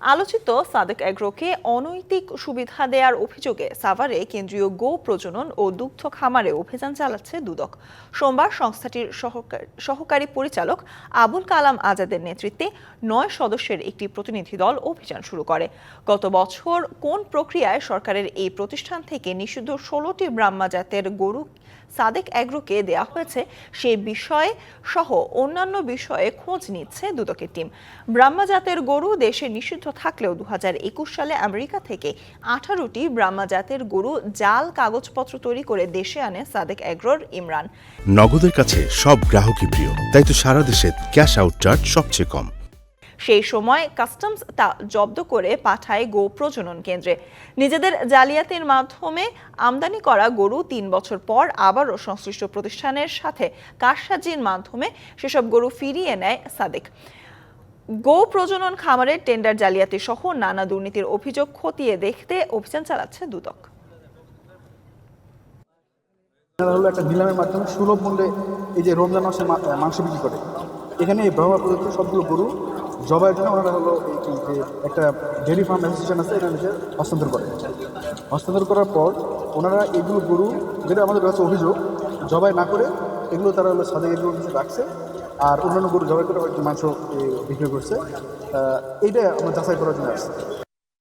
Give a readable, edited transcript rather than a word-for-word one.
আলোচিত সাদেক এগ্রোকে অনৈতিক সুবিধা দেওয়ার অভিযোগে সাভারে কেন্দ্রীয় গো প্রজনন ও দুগ্ধ খামারে অভিযান চালাচ্ছে দুদক। সোমবার সংস্থাটির সহকারী পরিচালক আবুল কালাম আজাদের নেতৃত্বে 9 সদস্যের একটি প্রতিনিধি দল অভিযান শুরু করে। গত বছর কোন প্রক্রিয়ায় সরকারের এই প্রতিষ্ঠান থেকে নিষিদ্ধ 16টি ব্রাহ্মা জাতের গরু সাদেক এগ্রোকে দেয়া হয়েছে সেই বিষয়ে সহ অন্যান্য বিষয়ে খোঁজ নিচ্ছে দুদকের টিম। ব্রাহ্মা জাতের গরু দেশে নিষিদ্ধ থাকলেও 2021 সালে আমেরিকা থেকে 18টি ব্রাহ্মা জাতের গরু জাল কাগজপত্র তৈরি করে দেশে আনে সাদেক এগ্রোর ইমরান। নগদের কাছে সব গ্রাহকই প্রিয়, তাই তো সারা দেশে ক্যাশ আউট চার্জ সবচেয়ে কম। সেই সময় কাস্টমস তা জব্দ করে পাঠায় গো প্রজনন কেন্দ্রে। নিজেদের জালিয়াতির মাধ্যমে আমদানি করা গরু 3 বছর পর আবারও সংশ্লিষ্ট প্রতিষ্ঠানের সাথে কারসাজির মাধ্যমে সেসব গরু ফিরিয়ে নেয় সাদেক। গো প্রজনন খামারের টেন্ডার জালিয়াতি সহ নানা দুর্নীতির অভিযোগ খতিয়ে দেখতে অভিযান চালাচ্ছে দুদক। একটা নিলামের মাধ্যমে সুলভ মূল্যে এই যে রমজান মাসে মাংস বিক্রি করে, এখানে এই ব্রাহ্মা প্রদত্ত সবগুলো গরু জবাইয়ের জন্য ওনারা হলো এই যে একটা ডেয়ারি ফার্ম অ্যাসোসিয়েশন আছে, এটা হস্তান্তর করার পর ওনারা এগুলো গরু, যেটা আমাদের কাছে অভিযোগ, জবাই না করে এগুলো তারা হলো সাদেক এগুলো কিছু রাখছে, আর অন্যান্য গরু জবাই করে হয়তো মাংস বিক্রি করছে। এইটা আমরা যাচাই করার জন্য আসছি।